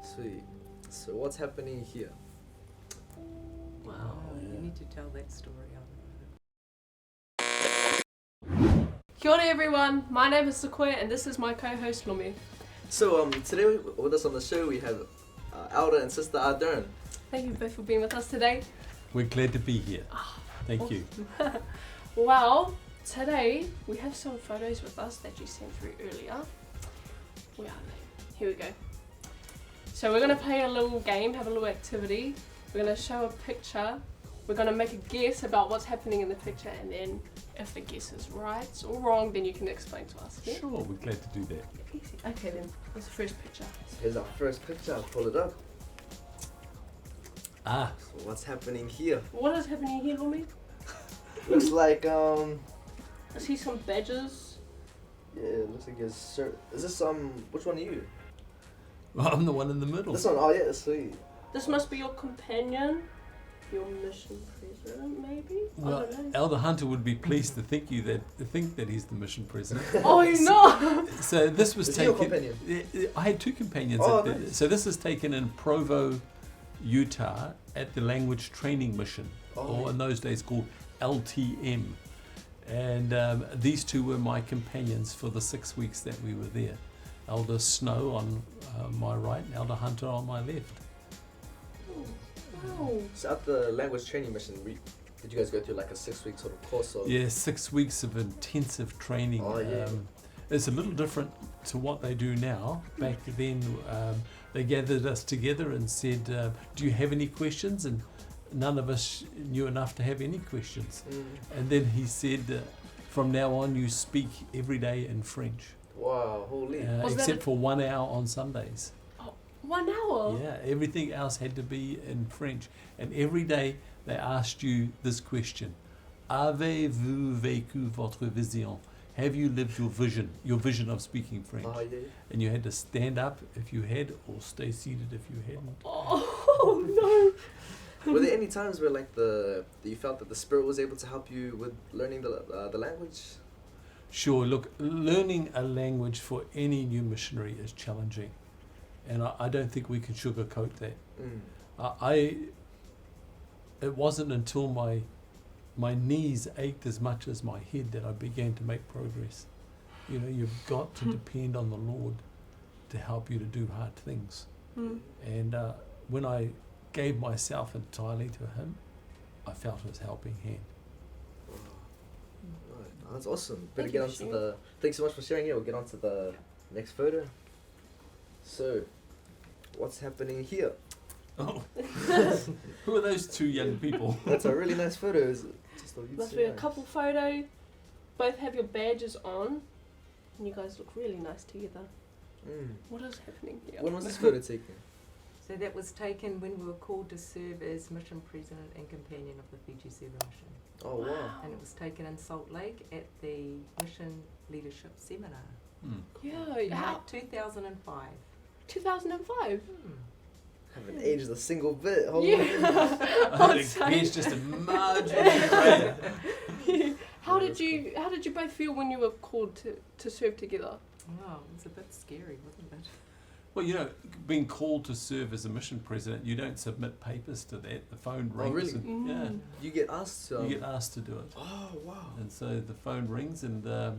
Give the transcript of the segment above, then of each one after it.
Sweet. So what's happening here? Wow, Yeah. you need to tell that story. Kia ora everyone, my name is Sequoia and this is my co-host Lumi. So today with us on the show we have Elder and Sister Ardern. Thank you both for being with us today. We're glad to be here. Thank you. Well, today we have some photos with us that you sent through earlier. Where are they? Here we go. So we're going to play a little game, have a little activity. We're going to show a picture. We're going to make a guess about what's happening in the picture, and then if the guess is right or wrong, then you can explain to us. Yeah? Sure, we're glad to do that. Easy. Okay then, that's the first picture. Here's our first picture. I'll pull it up. Ah, So what's happening here? What is happening here, Lumi? Looks like I see some badges. yeah, it looks like it's is this which one are you? well, I'm the one in the middle. This one, oh yeah, sweet. This must be your companion, your mission president, maybe? I Well, don't know. Elder Hunter would be pleased to think that he's the mission president. Oh, you know! So this was Is he your taken. companion? I had two companions. Oh, nice. So this is taken in Provo, Utah, at the Language Training Mission, or in those days called LTM. And these two were my companions for the 6 weeks that we were there. Elder Snow on my right, and Elder Hunter on my left. Wow. So at the language training mission, did you guys go through like a 6-week sort of course? Or? Yeah, 6 weeks of intensive training. Oh, yeah. It's a little different to what they do now. Back then, they gathered us together and said, do you have any questions? And none of us knew enough to have any questions. And then he said, from now on you speak every day in French, Wow, holy. Was that except for 1 hour on Sundays. 1 hour? Yeah, everything else had to be in French. And every day they asked you this question: Avez-vous vécu votre vision? Have you lived your vision of speaking French? Oh yeah. And you had to stand up if you had, or stay seated if you hadn't. Oh, no! Were there any times where like you felt that the Spirit was able to help you with learning the language? Sure, look, learning a language for any new missionary is challenging. And I don't think we can sugarcoat that. It wasn't until my knees ached as much as my head that I began to make progress. You know, you've got to depend on the Lord to help you to do hard things. And when I gave myself entirely to Him, I felt His helping hand. Right. Oh, that's awesome. Better Thank get you on for to sharing. thanks so much for sharing it. We'll get on to the next photo. So, what's happening here? Oh, who are those two young people? That's a really nice photo. Is it? Just Must be a couple photo. Both have your badges on. And you guys look really nice together. What is happening here? When was this photo taken? So that was taken when we were called to serve as mission president and companion of the Fiji 7 mission. Oh wow. And it was taken in Salt Lake at the Mission Leadership Seminar Yeah, in how? 2005. 2005? Haven't aged a single bit. Holy Yeah. I think he's just a marginally greater. How did you both feel when you were called to serve together? Wow, it was a bit scary, wasn't it? Well, you know, being called to serve as a mission president, you don't submit papers to that. The phone rings. Oh, really? And, yeah, You get asked to. you get asked to do it. Oh wow. And so the phone rings, and our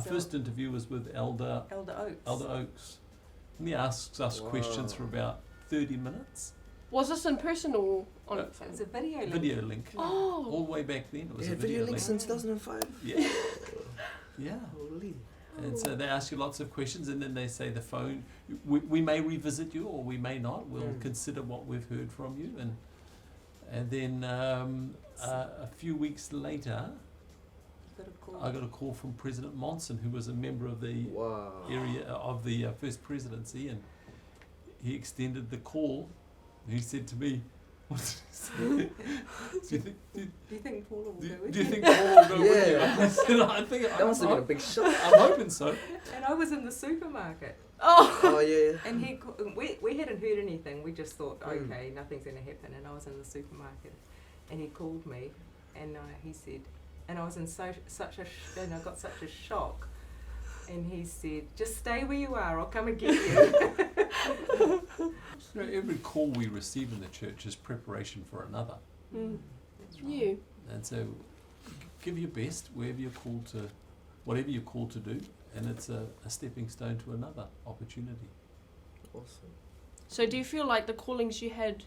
So- first interview was with Elder Oaks. Oaks. And he asks us questions for about 30 minutes. Was this in person or on the It phone? was a video link. Video link. Oh. All the way back then, it was Yeah, a video links in link. 2005. Yeah. Yeah. Holy. And so they ask you lots of questions, and then they say the phone, we may revisit you or we may not. We'll consider what we've heard from you. And then a few weeks later, I got a call from President Monson, who was a member of the Wow. area of the First Presidency, and he extended the call. And he said to me, what did he say? Do you think Paula will go with Do you you? think Paul will go with you? Yeah. I said, I think That must have been a big shock. I'm hoping so. And I was in the supermarket. Oh yeah. And we hadn't heard anything. We just thought, okay, nothing's going to happen. And I was in the supermarket, and he called me, and he said, and I was in such a, and I got such a shock. And he said, just stay where you are. I'll come and get you. You know, every call we receive in the church is preparation for another. Mm. That's right. You. And so give your best wherever you're called to, whatever you're called to do, and it's a stepping stone to another opportunity. Awesome. So do you feel like the callings you had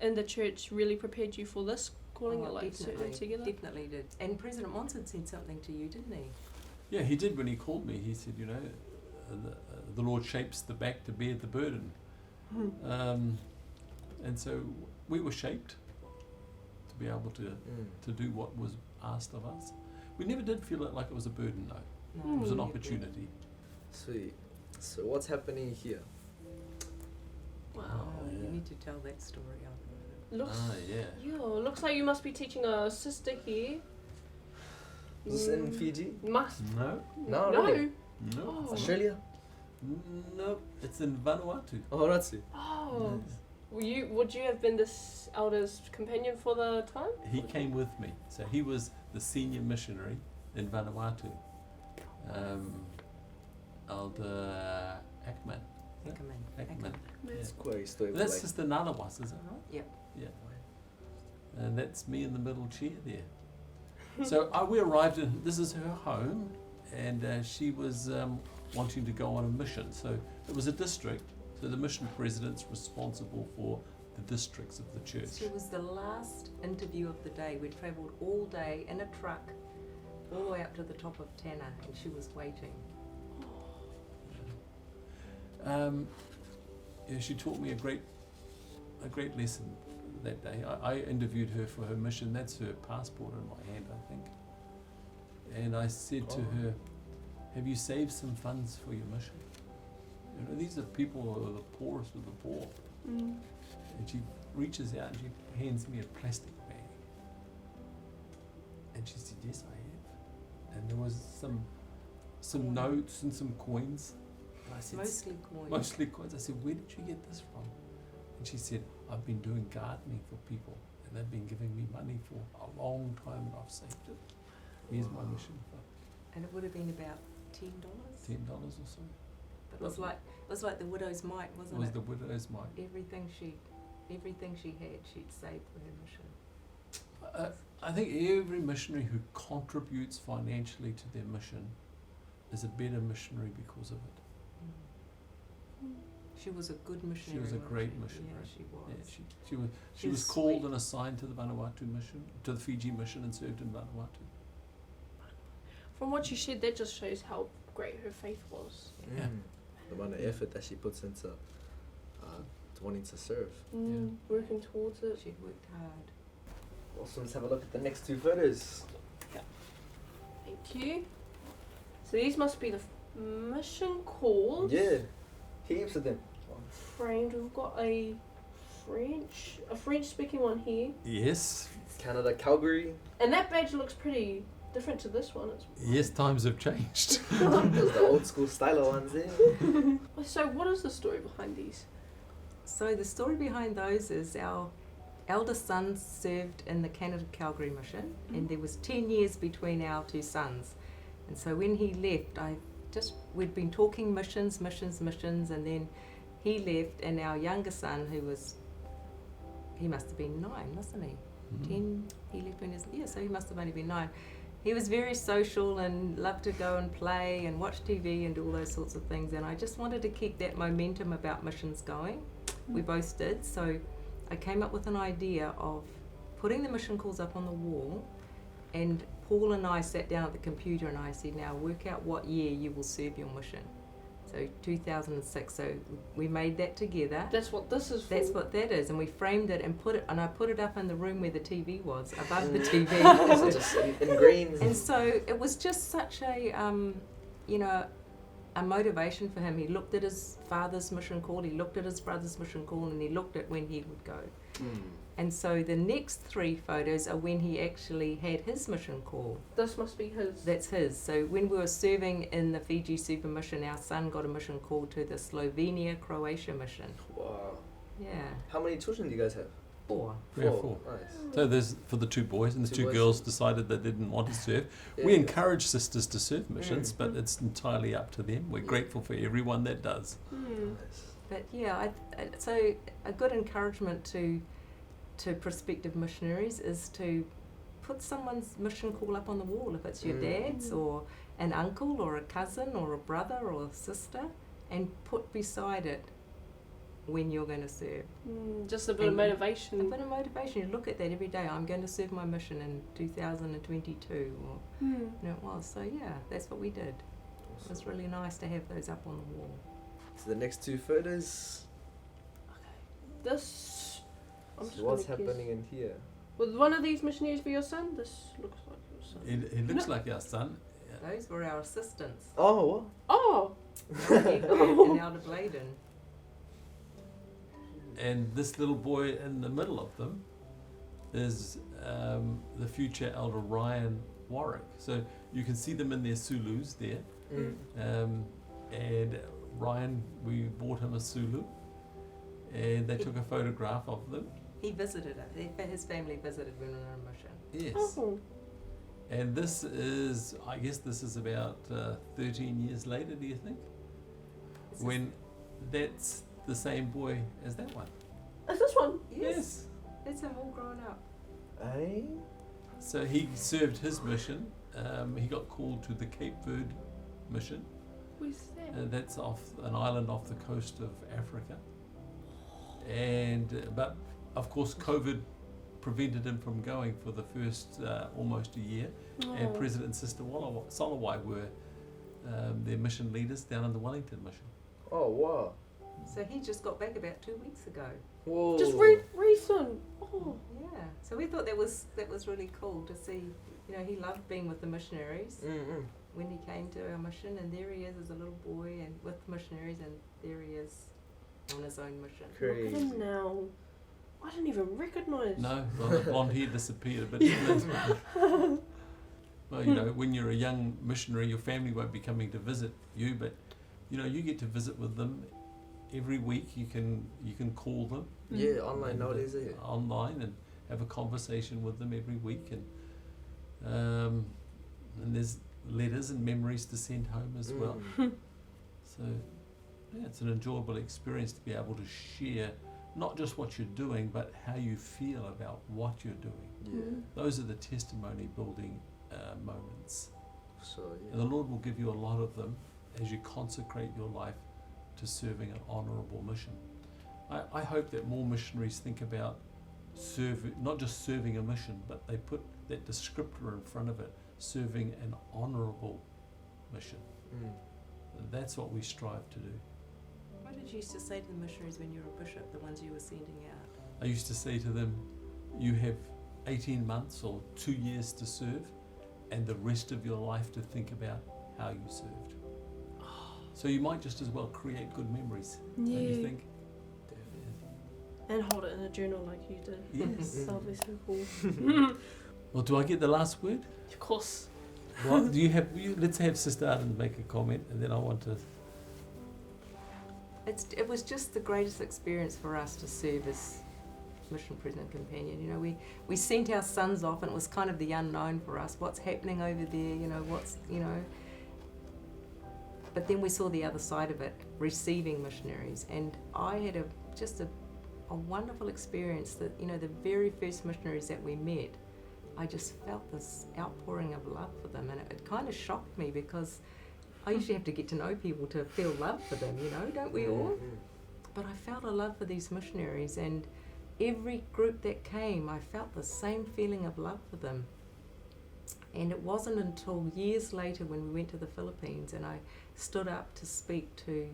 in the church really prepared you for this calling, Oh, like definitely, serving together? definitely did. And President Monson said something to you, didn't he? Yeah, he did when he called me. He said, you know, the Lord shapes the back to bear the burden. And so we were shaped to be able to do what was asked of us. We never did feel it like it was a burden, though. No, It was an never. opportunity. Sweet. So what's happening here? Wow. Oh, yeah. you need to tell that story. Looks, Yeah. looks like you must be teaching a sister here. Is this in Fiji? Must. No, No, No. really? no. Oh. Australia? No, it's in Vanuatu. Oh, that's it. Oh. Would you have been this elder's companion for the time? He came with me. So he was the senior missionary in Vanuatu. Elder Ackerman. Ackerman. It's quite a story. That's just another one, is it right? Yep. Yeah. And that's me in the middle chair there. So we arrived in, this is her home, and she was wanting to go on a mission. So it was a district, so the mission president's responsible for the districts of the church. She was the last interview of the day. We travelled all day in a truck, all the way up to the top of Tanna, and she was waiting. Yeah, she taught me a great lesson that day. I interviewed her for her mission. That's her passport in my hand, I think. And I said to her, "Have you saved some funds for your mission? You know, these are people who are the poorest of the poor." Mm. And she reaches out and she hands me a plastic bag. And she said, "Yes, I have." And there was some Coin. notes and some coins. And I said, Mostly coins. Mostly coins. I said, "Where did you get this from?" And she said, "I've been doing gardening for people, and they've been giving me money for a long time, and I've saved it. Here's my mission for And it would have been about $10. $10 or so." But it was like the widow's mite, It wasn't was it? the widow's mite. Everything she had, she'd saved for her mission. I think every missionary who contributes financially to their mission is a better missionary because of it. She was a good missionary. was a wasn't great she? missionary. Yeah, she was. Yeah, she She was was called sweet. and assigned to the Vanuatu mission, to the Fiji mission, and served in Vanuatu. From what you said, that just shows how great her faith was. Yeah. The amount of effort that she puts into wanting to serve. Working towards it. She worked hard. Also, let's have a look at the next two photos. Thank you. So these must be the mission calls. Yeah, heaps of them. Framed. We've got a French speaking one here. Yes, Canada, Calgary. And that badge looks pretty different to this one. yes, times have changed. Those the old school stylo ones there. So what is the story behind these? So the story behind those is our eldest son served in the Canada Calgary mission, and there was 10 years between our two sons. And so when he left, we'd been talking missions, and then he left, and our younger son, he must have been 9, mustn't he? 10, he left when he was, so he must have only been 9. He was very social and loved to go and play and watch TV and do all those sorts of things, and I just wanted to keep that momentum about missions going. We both did, so I came up with an idea of putting the mission calls up on the wall, and Paul and I sat down at the computer and I said, "Now work out what year you will serve your mission." So 2006, so we made that together. That's what this is for. That's what that is, and we framed it and I put it up in the room where the TV was, above the TV. So just in green. And so it was just such a, a motivation for him. He looked at his father's mission call, he looked at his brother's mission call, and he looked at when he would go. And so the next 3 photos are when he actually had his mission call. This must be his. That's his. So when we were serving in the Fiji Super Mission, our son got a mission call to the Slovenia-Croatia mission. Wow. Yeah. How many children do you guys have? 4. We have 4. Nice. So there's for the 2 boys, and the 2 boys. girls decided they didn't want to serve. Yeah, We yeah. encourage sisters to serve missions, but it's entirely up to them. We're grateful for everyone that does. Nice. But yeah, so a good encouragement to prospective missionaries is to put someone's mission call up on the wall, if it's your dad's or an uncle or a cousin or a brother or a sister, and put beside it when you're going to serve. Just a bit of motivation. A bit of motivation. You look at that every day. I'm going to serve my mission in 2022, or it was. So yeah, that's what we did. It was really nice to have those up on the wall. So the next two photos. This. I'm just So what's gonna guess. happening in here? Was one of these missionaries for your son? This looks like your son. It looks like our son. Yeah. Those were our assistants. Oh, Oh! And Elder Bladen. And this little boy in the middle of them is the future Elder Ryan Warwick. So you can see them in their Sulus there. And Ryan, we bought him a Sulu, and they took a photograph of them. He visited us. His family visited when we were on mission. Yes. Oh. And this is, I guess this is about 13 years later, do you think? When that's the same boy as that one. Is this one? Yes. That's him all grown up. Eh? So he served his mission. He got called to the Cape Verde mission. Where's that? That's off an island off the coast of Africa. And but of course COVID prevented him from going for the first almost a year. And President and Sister Solowai were their mission leaders down in the Wellington mission. Oh, wow. So he just got back about 2 weeks ago. Whoa. Just recent. Oh. Yeah. So we thought that was really cool to see. You know, he loved being with the missionaries when he came to our mission, and there he is as a little boy and with missionaries, and there he is on his own mission. Crazy. Look at him now. I didn't even recognise. No, well, the blonde hair disappeared a bit. Didn't it? Well, you know, when you're a young missionary, your family won't be coming to visit you, but you know, you get to visit with them every week. You can call them. Yeah, online nowadays, eh? Online, and have a conversation with them every week, and there's letters and memories to send home as well. So yeah, it's an enjoyable experience to be able to share not just what you're doing, but how you feel about what you're doing. Yeah. Those are the testimony building moments. So, And the Lord will give you a lot of them as you consecrate your life to serving an honourable mission. I hope that more missionaries think about not just serving a mission, but they put that descriptor in front of it, serving an honourable mission. That's what we strive to do. What did you used to say to the missionaries when you were a bishop, the ones you were sending out? I used to say to them, you have 18 months or 2 years to serve, and the rest of your life to think about how you served. So you might just as well create good memories, don't you think? And hold it in a journal like you did. Yes. That'll be so cool. Well, do I get the last word? Of course. Well, let's have Sister Ardern make a comment, and then I want to... It was just the greatest experience for us to serve as mission president companion. You know, we sent our sons off, and it was kind of the unknown for us. What's happening over there? You know, But then we saw the other side of it, receiving missionaries, and I had a wonderful experience. That, you know, the very first missionaries that we met, I just felt this outpouring of love for them, and it kind of shocked me, because I usually have to get to know people to feel love for them, you know, don't we all? But I felt a love for these missionaries, and every group that came, I felt the same feeling of love for them. And it wasn't until years later when we went to the Philippines and I stood up to speak to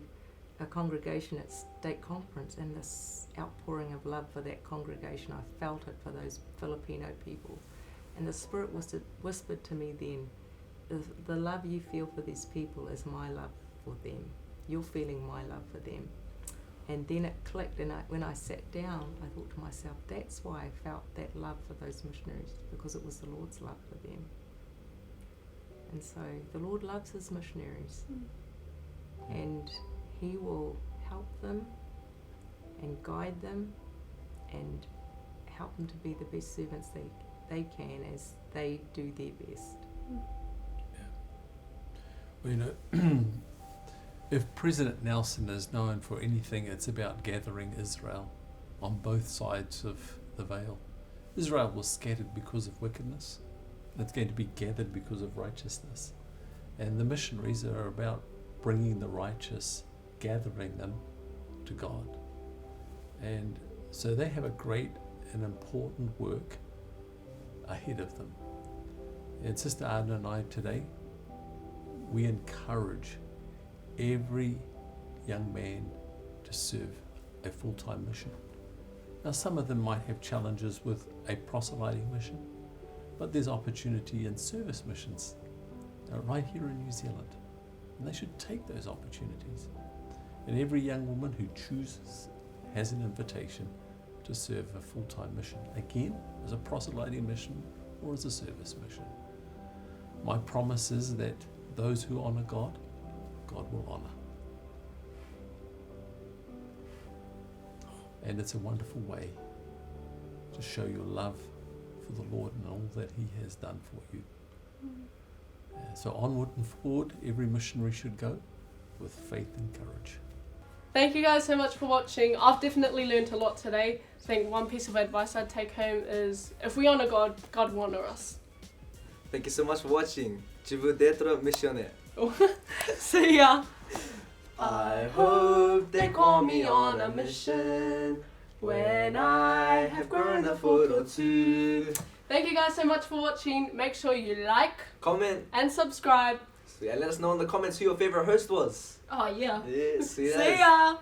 a congregation at stake conference, and this outpouring of love for that congregation, I felt it for those Filipino people. And the Spirit whispered to me then, the love you feel for these people is my love for them. You're feeling my love for them. And then it clicked, and when I sat down, I thought to myself, that's why I felt that love for those missionaries, because it was the Lord's love for them. And so the Lord loves his missionaries, and he will help them and guide them and help them to be the best servants they can as they do their best. Well, you know, If President Nelson is known for anything, it's about gathering Israel on both sides of the veil. Israel was scattered because of wickedness. It's going to be gathered because of righteousness. And the missionaries are about bringing the righteous, gathering them to God. And so they have a great and important work ahead of them. And Sister Ardern and I today, we encourage every young man to serve a full-time mission. Now some of them might have challenges with a proselyting mission, but there's opportunity in service missions right here in New Zealand. And they should take those opportunities. And every young woman who chooses has an invitation to serve a full-time mission, again, as a proselyting mission or as a service mission. My promise is that those who honour God, God will honour. And it's a wonderful way to show your love for the Lord and all that He has done for you. So onward and forward, every missionary should go with faith and courage. Thank you guys so much for watching. I've definitely learnt a lot today. I think one piece of advice I'd take home is if we honour God, God will honour us. Thank you so much for watching. Unforgettable missionary. See ya. I hope they call me on a mission when I have grown a foot or two. Thank you guys so much for watching. Make sure you like, Comment. and subscribe. So yeah, let us know in the comments who your favorite host was. Oh yeah. Yes, yes. See ya.